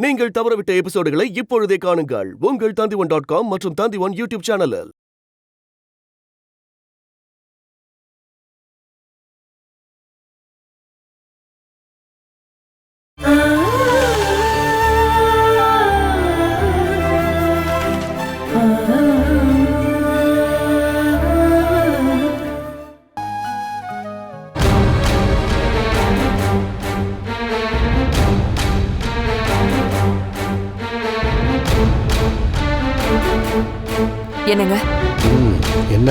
நீங்கள் தவறவிட்ட எபிசோடுகளை இப்பொழுதே காணுங்கள் உங்கள் Tandivan.com மற்றும் Tandivan யூடியூப் சேனலில். என்னங்க? என்ன?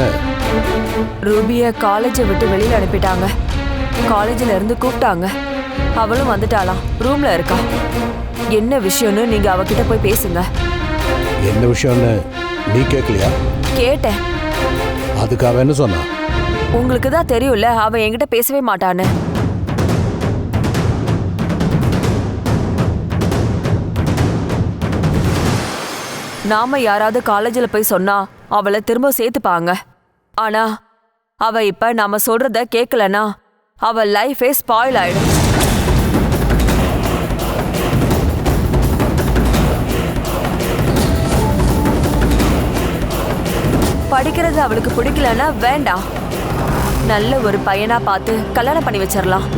ரூபிய காலேஜை விட்டு வெளியில அனுப்பிட்டாங்க. காலேஜ்ல இருந்து கூப்பிட்டாங்க. அவளும் வந்துட்டாளாம். ரூம்ல இருக்கா. என்ன விஷயம்னு நீங்க அவகிட்ட போய் பேசுங்க. என்ன விஷயம்னு நீ கேட்கலையா? கேட்டேன். அதுக்கு அவ என்ன சொன்னா? உங்களுக்கு தான் தெரியும்ல, அவ என்கிட்ட பேசவே மாட்டான்னு. நாம யாராவது காலேஜில் போய் சொன்னா அவளை திரும்ப சேர்த்துப்பாங்க. ஆனா அவ இப்ப நாம சொல்றத கேட்கலனா அவ லைஃபே ஸ்பாயில் ஆயிடும். படிக்கிறது அவளுக்கு பிடிக்கலன்னா வேண்டாம், நல்ல ஒரு பையனா பார்த்து கல்யாணம் பண்ணி வச்சிடலாம்.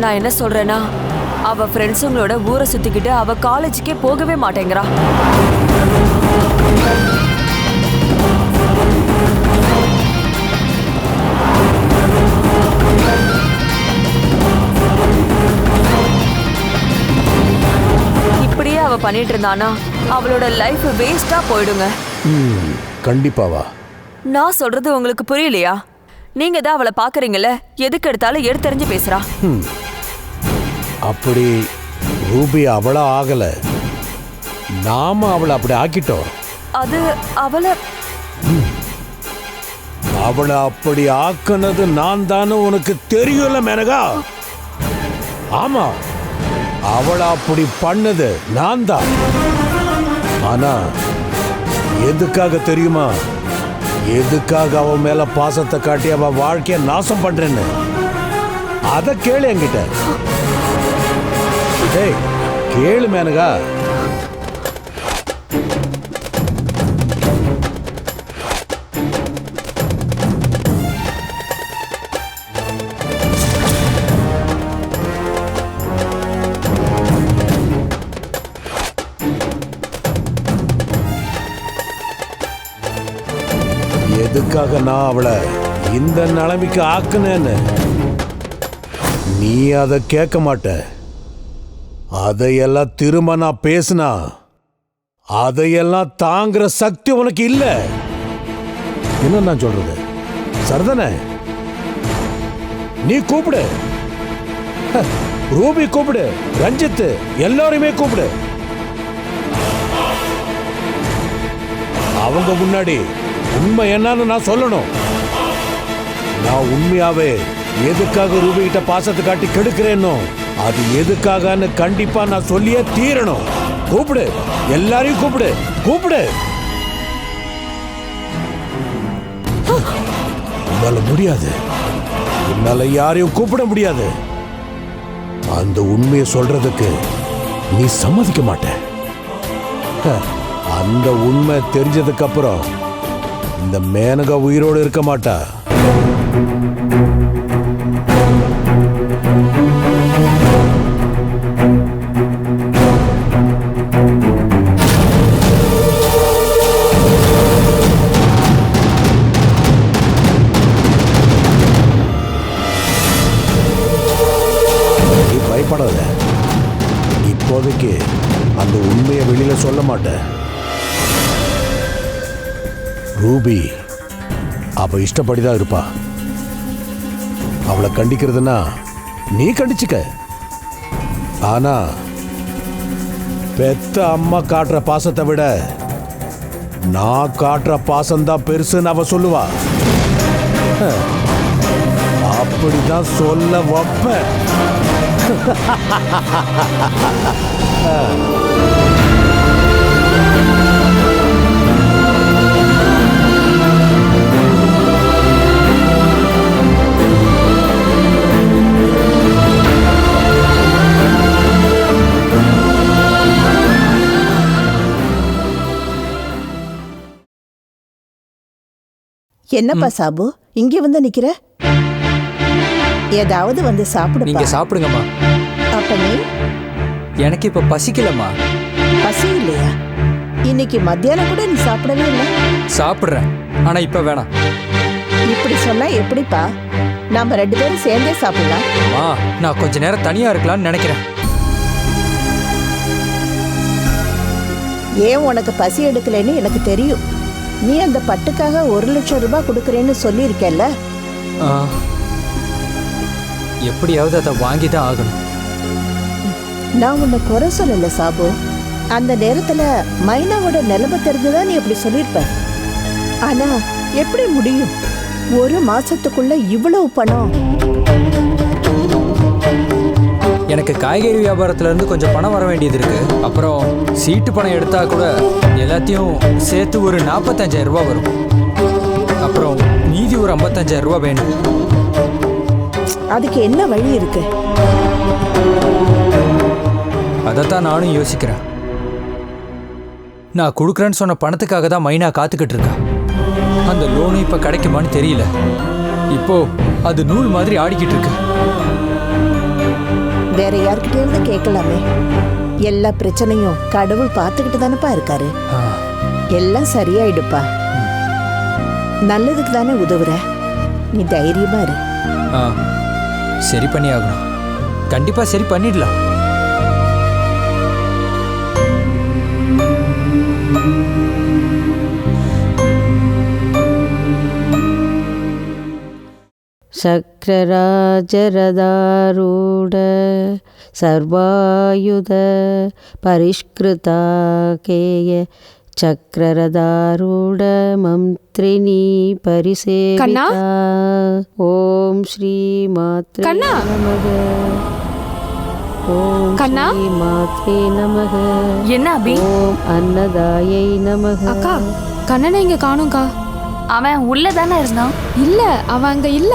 நான் என்ன சொல்றேன்னா, அவ ஃப்ரெண்ட்ஸுங்களோட ஊரை சுத்திக்கிட்டு அவ காலேஜுக்கே போகவே மாட்டேங்கிறா. இப்படியே அவ பண்ணிட்டு இருந்தானா அவளோட லைஃப் வேஸ்டா போயிடுங்க. கண்டிப்பாவா? நான் சொல்றது உங்களுக்கு புரியலையா? நீங்க தான் அவளை பாக்குறீங்கல்ல, எதுக்கு எடுத்தாலும் எடுத்தறிஞ்சு பேசுறா. அப்படி ரூபி அவளா ஆகல, நாம அவளை அப்படி ஆக்கிட்டோம். அது அவளை அப்படி ஆக்குனது நான் தானே உனக்கு தெரியும்ல மேனகா? ஆமா, அவளை அப்படி பண்ணது நான் தான். ஆனா எதுக்காக தெரியுமா? எதுக்காக அவ மேல பாசத்தை காட்டி அவ வாழ்க்கைய நாசம் பண்றேன்னு அத கேளு என்கிட்ட. டேய் கேளு மேனகா. எதுக்காக நான் அவளை இந்த நிலைமைக்கு ஆக்குனேன்னு நீ அதை கேட்க மாட்ட. அதையெல்லாம் திரும்ப நான் பேசினா அதையெல்லாம் தாங்குற சக்தி உனக்கு இல்ல. என்ன நான் சொல்றது சரிதானே? நீ கூப்பிடு, ரூபி கூப்பிடு, ரஞ்சித் எல்லாருமே கூப்பிடு. அவங்க முன்னாடி உண்மை என்னன்னு நான் சொல்லணும். நான் உண்மையாவே எதுக்காக ரூபி கிட்ட பாசத்தை காட்டி கெடுக்கிறேன்னோ அது எதுக்காகன்னு கண்டிப்பா நான் சொல்லியே தீரணும். கூப்பிடு, எல்லாரையும் கூப்பிடு, கூப்பிடு. உன்னால முடியாது, உன்னால யாரையும் கூப்பிட முடியாது. அந்த உண்மையை சொல்றதுக்கு நீ சம்மதிக்க மாட்ட. அந்த உண்மை தெரிஞ்சதுக்கு அப்புறம் இந்த மேனகா உயிரோடு இருக்க மாட்டா. நீ பயப்படாத. இப்போதைக்கு அந்த உண்மையை வெளியில சொல்ல மாட்டேன். ரூபி அவ இஷ்டப்படிதான் இருப்பா. அவளை கண்டிக்கிறதுனா நீ கண்டிச்சுக்க. ஆனா பெத்த அம்மா காட்டுற பாசத்தை விட நான் காட்டுற பாசம்தான் பெருசுன்னு அவ சொல்லுவா. அப்படிதான் சொல்ல வைப்ப. என்னப்பா சாபு இங்கே வந்து நிக்கிற? ஏதாவது வந்து சாப்பிடுப்பா. நீங்க சாப்பிடுங்கம்மா. அப்ப நீ? எனக்கு இப்ப பசிக்கலம்மா. பசி இல்லையா? இன்னைக்கு மத்தியானம் கூட நீ சாப்பிடவே இல்லை. சாப்பிடுறேன், ஆனா இப்ப வேணாம். இப்படி சொன்னா எப்படிப்பா? நாம 2 பேரும் சேர்ந்தே சாப்பிடலாம். நான் கொஞ்ச நேரம் தனியா இருக்கலாம்னு நினைக்கிறேன். ஏன் உனக்கு பசி எடுக்கலைன்னு எனக்கு தெரியும். நீ அந்த பட்டுக்காக 1 லட்சம் ரூபாய் கொடுக்கறேன்னு சொல்லியிருக்கேல்ல. எப்படியாவது அதை வாங்கி தான் ஆகணும். நான் உன்னை குறை சொல்லல சாபு. அந்த நேரத்துல மைனாவோட நிலைமை தெரிஞ்சுதான் நீ அப்படி சொல்லியிருப்ப. ஆனா எப்படி முடியும்? 1 மாசத்துக்குள்ள இவ்வளவு பணம்? எனக்கு காய்கறி வியாபாரத்துல இருந்து கொஞ்சம் பணம் வர வேண்டியது இருக்கு. அப்புறம் சீட்டு பணம் எடுத்தா கூட எல்லாத்தையும் சேர்த்து ஒரு 45,000 ரூபாய் வரும். அப்புறம் மீதி ஒரு 55,000 ரூபாய் வேணும். அதுக்கு என்ன வழி இருக்கு? அதைத்தான் நானும் யோசிக்கிறேன். நான் கொடுக்குறேன்னு சொன்ன பணத்துக்காக தான் மைனா காத்துக்கிட்டு இருக்கா. அந்த லோனும் இப்ப கிடைக்குமான்னு தெரியல. இப்போ அது நூல் மாதிரி ஆடிக்கிட்டு இருக்கு. வேற யார்கிட்டயாவது கேட்கலாமே. எல்லா பிரச்சனையும் கடவுள் பார்த்துக்கிட்டு தானப்பா இருக்காரு. எல்லாம் சரியாயிடுப்பா. நல்லதுக்கு தானே உதவுற. நீ தைரியமா இரு. சரி பண்ணி ஆகணும். கண்டிப்பா சரி பண்ணிடலாம். சக்ரராஜரதாரூட சர்வாயுத பரிஷ்கிருதாகேய சக்ரரதாரூட மந்திரினி பரிசேவிதா. ஓம் ஸ்ரீ மாத்ரே நமக. ஓம் ஸ்ரீ மாத்ரே நமக. என்ன அபி? ஓம் அன்னதாயை நமக. அக்கா, கண்ணனை இங்க காணும்க்கா. அவன் உள்ளதானே இருந்தான். இல்ல, அவன் அங்க இல்ல.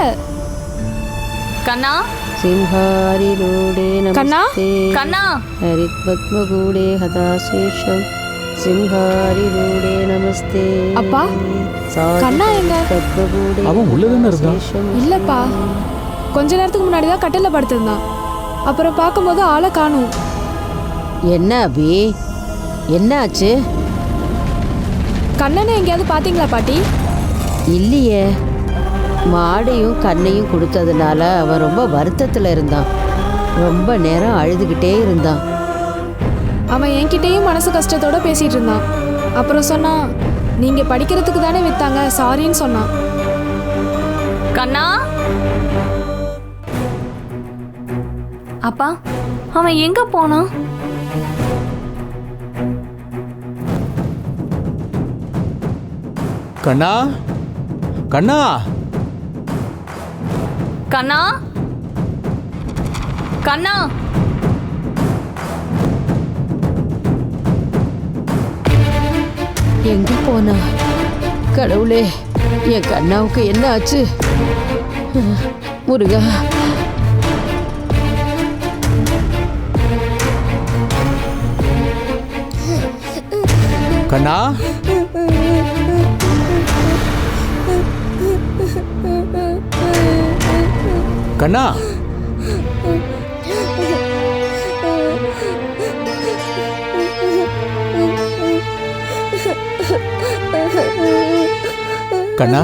கண்ணா, சிம்ஹாரி ரூடே நமஸ்தே. கண்ணா, ஹரித்பத்மகூடே ஹதாசேஷம் சிம்ஹாரி ரூடே நமஸ்தே. அப்பா, கண்ணா எங்க? பத்மகூடே அவன் உள்ளதானே இருந்தான். இல்லப்பா, கொஞ்ச நேரத்துக்கு முன்னாடி தான் கட்டில படுத்திருந்தான். அப்புறம் பார்க்கும்போது ஆளை காணும். என்ன அபி, என்ன ஆச்சு? கண்ணனை எங்கேயாவது பாத்தீங்களா பாட்டி? இல்லையே. மாடையும் கண்ணையும் கொடுத்ததுனால அவன் ரொம்ப வருத்தத்தில் இருந்தான். ரொம்ப நேரம் அழுதுகிட்டே இருந்தான். அவன் என்கிட்டயும் மனசு கஷ்டத்தோட பேசிட்டு இருந்தான். அப்புறம் சொன்னான், நீங்க படிக்கிறதுக்கு தானே வித்தாங்க, சாரின்னு சொன்னான். கண்ணா. அப்பா, அவன் எங்க போனான்? கண்ணா, கண்ணா, கண்ணா, கண்ணா. எங்க போனா? கடவுளே, என் கண்ணாவுக்கு என்ன ஆச்சு? முருகா, கண்ணா, கண்ணா. கண்ணா,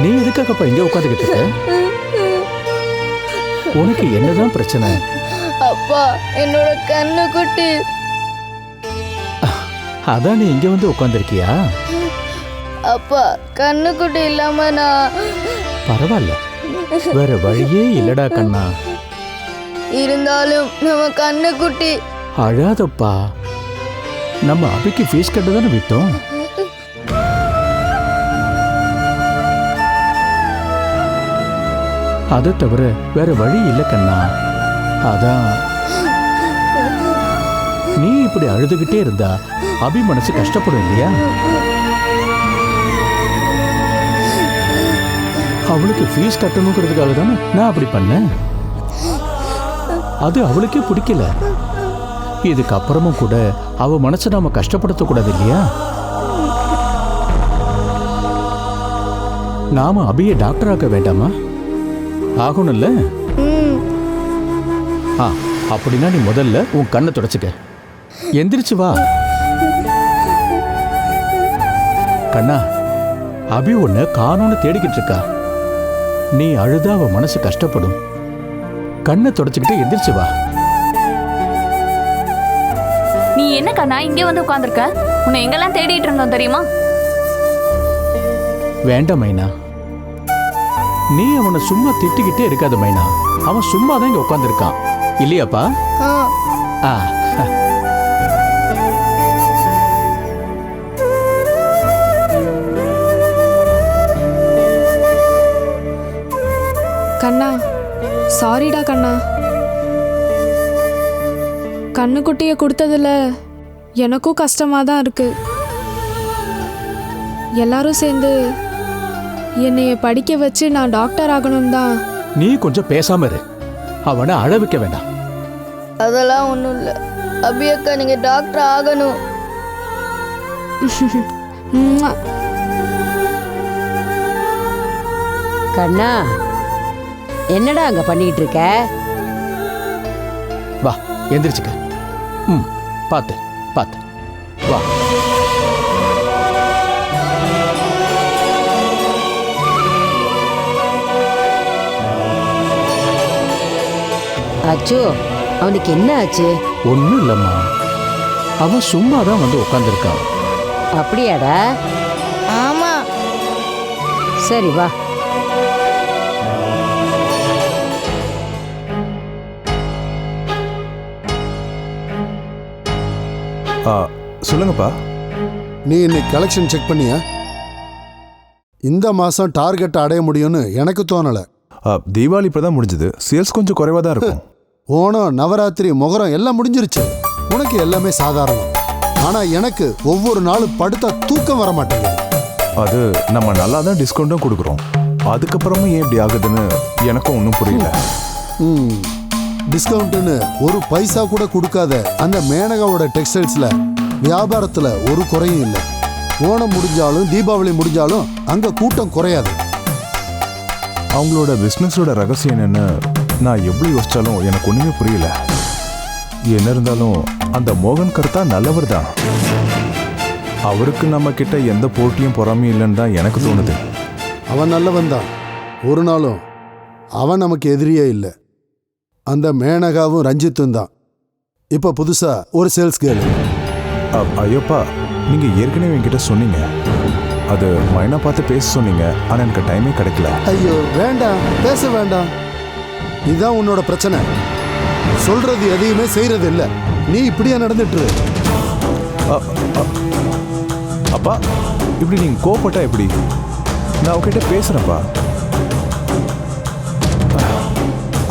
நீ எதுக்காகப்பா இங்க உட்காந்துக்கிட்டு இருக்க? உனக்கு என்னதான் பிரச்சனை? அப்பா, என்னோட கண்ணு குட்டி. அதான் நீ இங்க வந்து உட்காந்துருக்கியா? அப்பா, கண்ணு குட்டி இல்லாம நான். பரவாயில்ல, வேற வழியே இல்லடா கண்ணா. இருந்தாலும் நம்ம கண்ணு குட்டி. அழாதப்பா, நம்ம அபிக்கு ஃபீஸ் கட்ட தானே விட்டோம். அதை தவிர வேற வழி இல்லை கண்ணா. அதான் நீ இப்படி அழுதுகிட்டே இருந்தா அபி மனசு கஷ்டப்படும் இல்லையா? அவளுக்கு ஃபீஸ் கட்டணுங்கிறதுக்காக தானே நான் அப்படி பண்ணேன். அது அவளுக்கே பிடிக்கல. இதுக்கப்புறமும் கூட அவ மனசை நாம கஷ்டப்படுத்தக்கூடாது இல்லையா? நாம அபியை டாக்டர் ஆக்க வேண்டாமா? ஆகணும்ல? அப்படின்னா நீ முதல்ல உன் கண்ணை தொடச்சுக்க. எந்திரிச்சு வா. கண்ணா, அபி உன்னை காணோன்னு தேடிக்கிட்டு இருக்கா. நீ அழுதா அவ மனசு கஷ்டப்படும். கண்ணை தொடச்சுக்கிட்டு எந்திரிச்சு வா. நீ என்ன கண்ணா இங்கே வந்து உட்காந்துருக்க? உன்னை எங்கெல்லாம் தேடிட்டு இருந்தோம் தெரியுமா? வேண்டாம் மைனா, நீ அவனை சும்மா திட்டிக்கிட்டே இருக்காத மைனா. அவன் சும்மா தான் இங்க உட்காந்துருக்கான் இல்லையாப்பா? ஆ. கண்ணா, சாரிடா கண்ணா. கண்ணுக்குட்டியை கொடுத்ததுல எனக்கும் கஷ்டமா தான் இருக்கு. எல்லாரும் சேர்ந்து என்னைய படிக்க வச்சு நான் டாக்டர் ஆகணும் தான். நீ கொஞ்சம் பேசாம இரு. அவனை அழ வைக்க வேண்டாம். அதெல்லாம் ஒன்றும் இல்லை. அபி அக்கா, நீங்க டாக்டர் ஆகணும். கண்ணா, என்னடா அங்க பண்ணிக்கிட்டு இருக்க? வா, எந்திரிச்சுக்க. பாத்து பாத்து வா. அச்சோ, அவனுக்கு என்ன ஆச்சு? ஒன்றும் இல்லைம்மா, அவன் சும்மா தான் வந்து உட்காந்துருக்கான். அப்படியாடா? ஆமா. சரி வா. சொல்லுங்கப்பா. நீ இன்னைக்கு கலெக்ஷன் செக் பண்ணியா? இந்த மாசம் டார்கெட் அடைய முடியும்னு எனக்கு தோணல. தீபாவளி இப்பதான் முடிஞ்சது. சேல்ஸ் கொஞ்சம் குறைவா தான் இருக்கும். ஓணம், நவராத்திரி, மொகரம் எல்லாம் முடிஞ்சிருச்சு. உனக்கு எல்லாமே சாதாரணம். ஆனா எனக்கு ஒவ்வொரு நாளும் படுத்தா தூக்கம் வர மாட்டேங்குது. அது நம்ம நல்லா தான் டிஸ்கவுண்ட்டும் கொடுக்குறோம். அதுக்கப்புறமும் ஏன் இப்படி ஆகுதுன்னு எனக்கும் ஒன்றும் புரியல. டிஸ்கவுண்ட்னு ஒரு பைசா கூட கொடுக்காத அந்த மேனகாவோட டெக்ஸ்டைல்ஸ்ல வியாபாரத்துல ஒரு குறையும் இல்லை. ஓணம் முடிஞ்சாலும் தீபாவளி முடிஞ்சாலும் அங்க கூட்டம் குறையாது. அவங்களோட பிஸ்னஸோட ரகசியம் என்னன்னு நான் எவ்வளோ யோசிச்சாலும் எனக்கு ஒண்ணுமே புரியல. என்ன இருந்தாலும் அந்த மோகன் கர்த்தா நல்லவர் தான். அவருக்கு நம்ம கிட்ட எந்த போட்டியும் பொறாமையும் இல்லைன்னு தான் எனக்கு தோணுது. அவன் நல்லவன் தான். ஒரு நாளும் அவன் நமக்கு எதிரியே இல்லை. அந்த மேனகாவும் ரஞ்சித்தும் தான் இப்ப புதுசா ஒரு சேல்ஸ் கேர்ள். ஐயோப்பா, நீங்க ஏற்கனவே என்கிட்ட சொன்னீங்க. அது மைனா பார்த்து பேச சொன்னீங்க. ஆனா எனக்கு டைமே கிடைக்கல. ஐயோ வேண்டாம், பேச வேண்டாம். இதுதான் உன்னோட பிரச்சனை. சொல்றது எதையுமே செய்யறது இல்லை. நீ இப்படியா நடந்துட்டு? அப்பா, இப்படி நீங்க கோபப்பட்டா எப்படி? நான் உங்ககிட்ட பேசுறேன்ப்பா.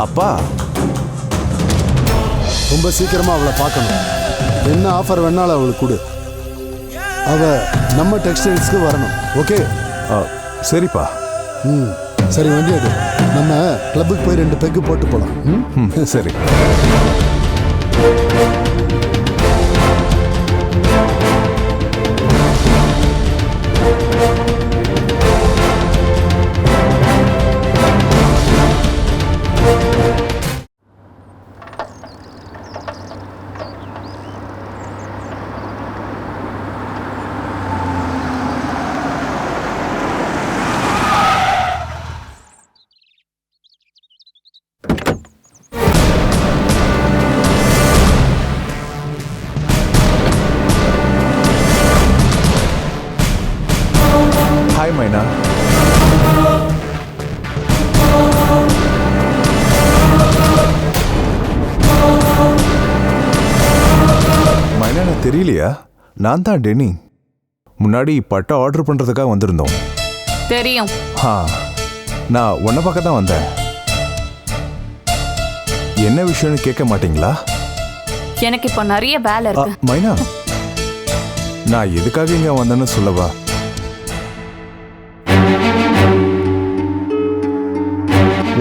அப்பா, ரொம்ப சீக்கிரமா அவளை பார்க்கணும். என்ன ஆஃபர் வேணாலும் அவளுக்கு கொடு. அவ நம்ம டெக்ஸ்டைல்ஸ்க்கு வரணும். ஓகே? சரிப்பா. சரி, வண்டி அது. நம்ம கிளப்புக்கு போய் 2 பெக்கு போட்டு போலாம். சரி. ஹாய் மைனா. மைனா, நான் தெரியலையா? நான் தான் டெனி. முன்னாடி பட்டை ஆர்டர் பண்றதுக்காக வந்திருந்தோம். தெரியும். நான் உன்னை பார்க்க தான் வந்தேன். என்ன விஷயம்னு கேட்க மாட்டீங்களா? எனக்கு இப்போ நிறைய வேலை இருக்கு. மைனா, நான் எதுக்காக இங்க வந்தேன்னு சொல்லவா?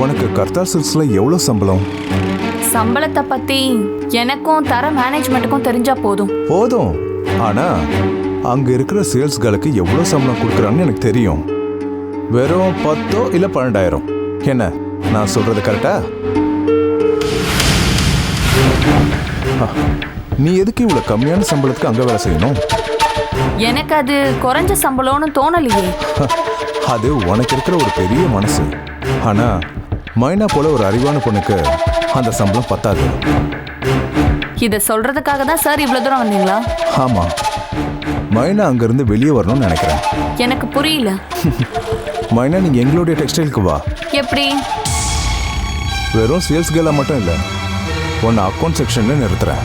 உனக்கு கர்த்தா சில்க்ஸ்ல எவ்வளவு சம்பளம்? சம்பளத்தை பத்தி எனக்கும் தர மேனேஜ்மெண்ட்டுக்கும் தெரிஞ்சா போதும். ஆனா அங்க இருக்கிற சேல்ஸ்களுக்கு எவ்வளவு சம்பளம் கொடுக்குறான்னு எனக்கு தெரியும். வெறும் 10 இல்ல 12,000. என்ன நான் சொல்றது கரெக்டா? நீ எதுக்கு இவ்வளவு கம்மியான சம்பளத்துக்கு அங்க வேலை செய்யணும்? எனக்கு அது குறைஞ்ச சம்பளம்னு தோணலையே. அது உனக்கு இருக்கிற ஒரு பெரிய மனசு. ஆனா மைனா போல ஒரு அறிவான பொண்ணுக்கு அந்த சம்பளம் பத்தாது. இத சொல்றதுக்காக தான் சார் இவ்வளவு தூரம் வந்தீங்களா? ஆமா, மைனா அங்கிருந்து வெளியே வரணும்னு நினைக்கிறேன். எனக்கு புரியல. மைனா, நீங்க எங்களுடைய டெக்ஸ்டைலுக்கு வா. எப்படி? வெறும் சேல்ஸ் கேர்லா மட்டும் இல்ல, உன்னை அக்கௌண்ட் செக்ஷன்ல நிறுத்துறேன்.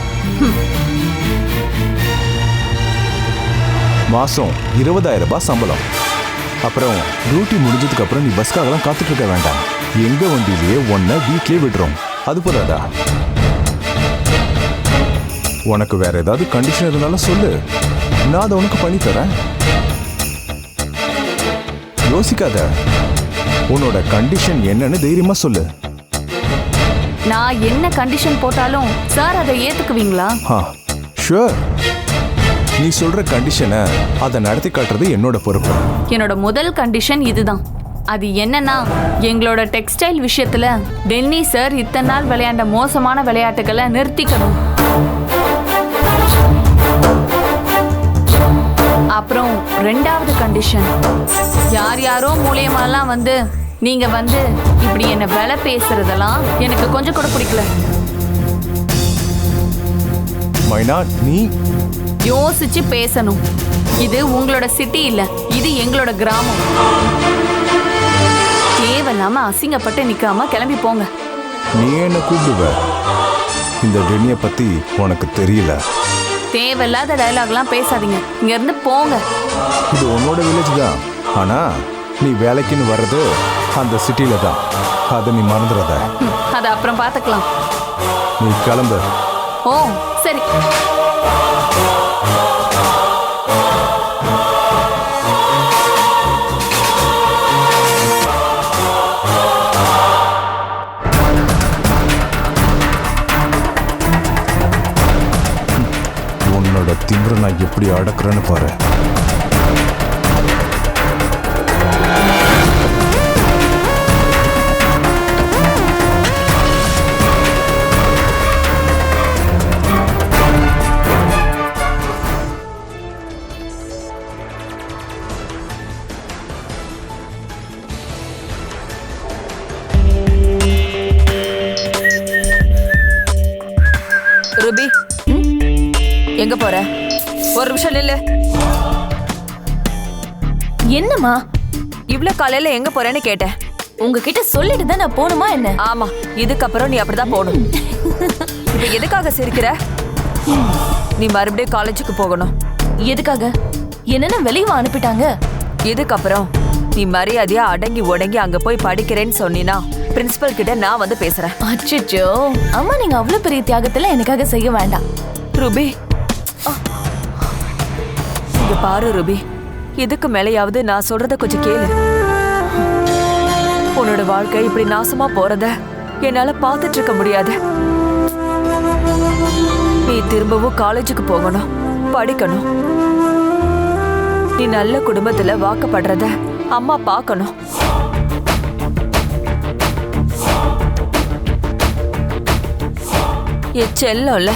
மாசம் 20,000 ரூபாய் சம்பளம். அப்புறம் டியூட்டி முடிஞ்சதுக்கு அப்புறம் நீ பஸ்க்காகலாம் காத்துட்டு இருக்க வேண்டாம். எங்க வண்டியிலேயே உன்னை வீட்லயே விடுறோம். அது போதாதா? உனக்கு வேற ஏதாவது கண்டிஷன் இருந்தாலும் சொல்லு, நான் அதை உனக்கு பண்ணி தரேன். யோசிக்காத, உன்னோட கண்டிஷன் என்னன்னு தைரியமா சொல்லு. நான் என்ன கண்டிஷன் போட்டாலும் சார் அதை ஏத்துக்குவீங்களா? ஷூர். நீ சொல்ற கண்டிஷனை அதை நடத்தி காட்டுறது என்னோட பொறுப்பு. என்னோட முதல் கண்டிஷன் இதுதான். அது என்னன்னா, எங்களோட டெக்ஸ்டைல் விஷயத்துல டென்னி சார் இத்தனை நாள் விளையாண்ட மோசமான விளையாட்டுகளை நிறுத்திக்கணும். அப்புறம் ரெண்டாவது கண்டிஷன், யார் யாரோ மூலியமாலாம் வந்து நீங்க வந்து இப்படி என்ன விலை பேசுறதெல்லாம் எனக்கு கொஞ்சம் கூட பிடிக்கல. மைனா, நீ யோசிச்சு பேசணும். இது உங்களோட சிட்டி இல்ல, இது எங்களோட கிராமம். தேவையில்லாம அசிங்கப்பட்டு நிக்காம கிளம்பி போங்க. நீ என்ன கூப்பிடுவ? இந்த டென்னிய பத்தி உனக்கு தெரியல. தேவையில்லாத டயலாக்லாம் பேசாதீங்க, இங்க இருந்து போங்க. இது உன்னோட வில்லேஜ் தான், ஆனா நீ வேலைக்குன்னு வர்றது அந்த சிட்டில தான். அதை நீ மறந்துடாத. அதை அப்புறம் பார்த்துக்கலாம். நீ கிளம்பு. ஓ சரி. உன்னோட திமிர நான் எப்படி அடக்குறேன்னு பாரு. ரூபி, எங்க போற? ஒரு நிமிஷம் நில்லு. என்னம்மா இவ்ளோ காலையில எங்க போறேன்னு கேட்டேன். உங்ககிட்ட சொல்லிட்டு தான் நான் போணுமா என்ன? ஆமா, இதுக்கப்புறம் நீ அப்படிதான் போகணும். இப்ப எதுக்காக சிரிக்கிற? நீ மறுபடியும் காலேஜுக்கு போகணும். எதுக்காக? என்னென்ன வெளியே அனுப்பிட்டாங்க. இதுக்கப்புறம் நீ மரியாதையா அடங்கி உடங்கி அங்க போய் படிக்கிறேன்னு சொன்னீனா பிரின்சிபல் கிட்ட நான் வந்து பேசுறேன். அச்சச்சோ அம்மா, நீங்க அவ்வளவு பெரிய தியாகத்துல எனக்காக செய்ய வேண்டாம். ரூபி, இங்க பாரு ரூபி, இதுக்கு மேலையாவது நான் சொல்றத கொஞ்சம் கேளு. உன்னோட வாழ்க்கை இப்படி நாசமா போறத என்னால பாத்துட்டு இருக்க முடியாது. நீ திரும்பவும் காலேஜுக்கு போகணும், படிக்கணும். நீ நல்ல குடும்பத்துல வாக்கப்படுறத அம்மா பார்க்கணும். செல்லம்ல,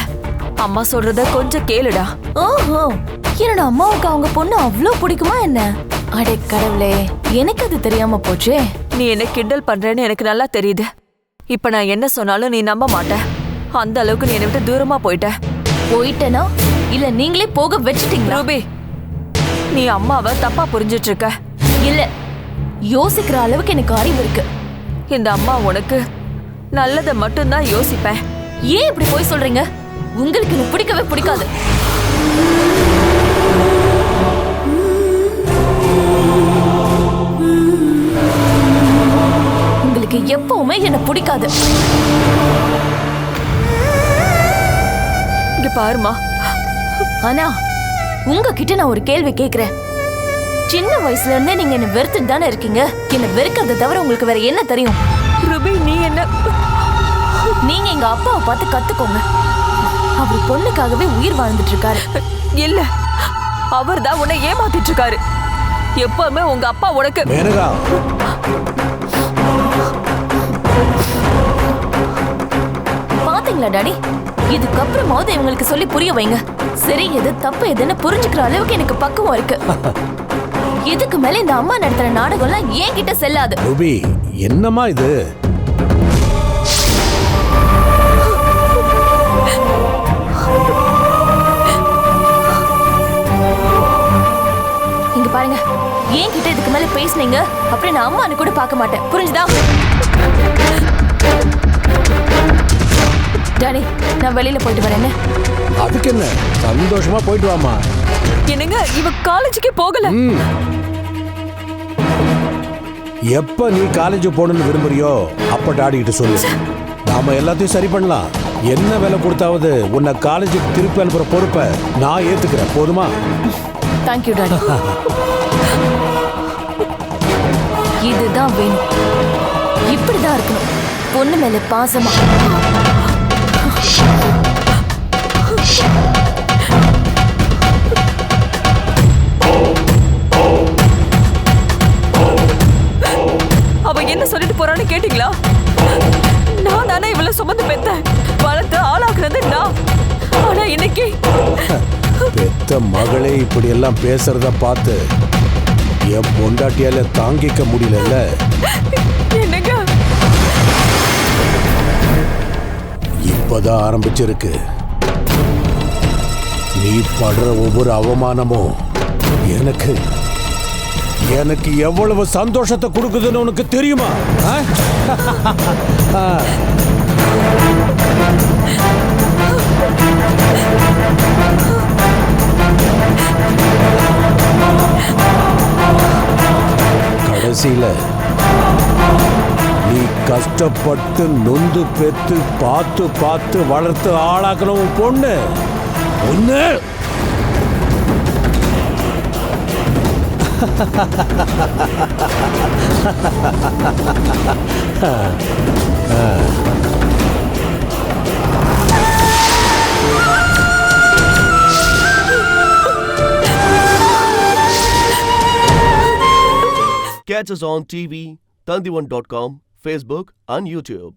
அம்மா சொல்றத கொஞ்சம் கேளுடா. ஓஹோ, என்னோட அம்மாவுக்கு அவங்க பொண்ணு அவ்வளோ பிடிக்குமா என்ன? அடே கடவுளே, எனக்கு அது தெரியாம போச்சே. நீ என்ன கிண்டல் பண்றேன்னு எனக்கு நல்லா தெரியுது. இப்ப நான் என்ன சொன்னாலும் நீ நம்ப மாட்ட. அந்த அளவுக்கு நீ என்னை விட்டு தூரமா போயிட்ட. போயிட்டேனா இல்ல நீங்களே போக வச்சுட்டீங்க? ரூபி, நீ அம்மாவை தப்பா புரிஞ்சிட்டு இருக்க. இல்ல, யோசிக்கிற அளவுக்கு எனக்கு அறிவு இருக்கு. இந்த அம்மா உனக்கு நல்லதை மட்டும்தான் யோசிப்பேன். ஏன் இப்படி போய் சொல்றீங்க? உங்களுக்கு இது பிடிக்கவே பிடிக்காது. உங்களுக்கு எப்பவுமே என்ன பிடிக்காது. இங்க பாருமா, ஆனா உங்ககிட்ட நான் ஒரு கேள்வி கேக்குறேன். சின்ன வயசுல இருந்தே நீங்க என்ன வெறுத்துட்டு தானே இருக்கீங்க. என்ன வெறுக்கிறத தவிர உங்களுக்கு வேற என்ன தெரியும்? ரூபி, நீ என்ன? நீங்க எங்க அப்பாவை பார்த்து கத்துக்கோங்க. அவர் பொண்ணுக்காகவே உயிர் வாழ்ந்துட்டு இருக்காரு. இல்ல, அவர் தான் உன்னை ஏமாத்திட்டு இருக்காரு. எப்பவுமே உங்க அப்பா உனக்கு மேனகா, பாத்தீங்களா டாடி? இதுக்கப்புறமாவது இவங்களுக்கு சொல்லி புரிய வைங்க. சரி எது தப்பு எதுன்னு புரிஞ்சுக்கிற அளவுக்கு எனக்கு பக்குவம் இருக்கு. இதுக்கு மேல இந்த அம்மா நடத்துற நாடகம்லாம் ஏன் கிட்ட செல்லாது. ரூபி, என்னம்மா இது? இங்க பாருங்க, ஏன் கிட்ட இதுக்கு மேல பேசுனீங்க அப்புறம் நான் அம்மானு கூட பார்க்க மாட்டேன். புரிஞ்சுதா? டாடி, நான் வெளியில போயிட்டு வரேன். அதுக்கு என்ன, சந்தோஷமா போயிட்டு வாமா. என்னங்க, இவ காலேஜுக்கே போகல. எப்ப நீ காலேஜ் போகணும்னு விரும்புறியோ அப்ப டாடி கிட்ட சொல்லு, நாம எல்லாத்தையும் சரி பண்ணலாம். என்ன வேலை கொடுத்தாவது உன்னை காலேஜுக்கு திருப்பி அனுப்புற பொறுப்பை நான் ஏத்துக்கிறேன். போதுமா? Thank you daddy. இதுதான் வேணும், இப்படிதான் இருக்கணும். பொண்ணு மேல பாசமா. அவ என்ன சொல்லிட்டு போறான்னு கேட்டீங்களா? நான் தானே இவ்வளவு சுமந்து பெத்தேன், வளர்த்து ஆளாக்குறது நான். ஆனா இன்னைக்கு பெத்த மகளே இப்படி எல்லாம் பேசுறத பார்த்து என் பொண்டாட்டியால தாங்கிக்க முடியல. என்னங்க, இப்பதான் ஆரம்பிச்சிருக்கு. நீ படுற ஒவ்வொரு அவமானமும் எனக்கு எனக்கு எவ்வளவு சந்தோஷத்தை கொடுக்குதுன்னு உனக்கு தெரியுமா? கடைசியில நீ கஷ்டப்பட்டு நொந்து பெத்து பார்த்து பார்த்து வளர்த்து ஆளாக்கணும் உன் பொண்ணு ஒண்ணு. Catch us on TV, Tandivan.com, Facebook and YouTube.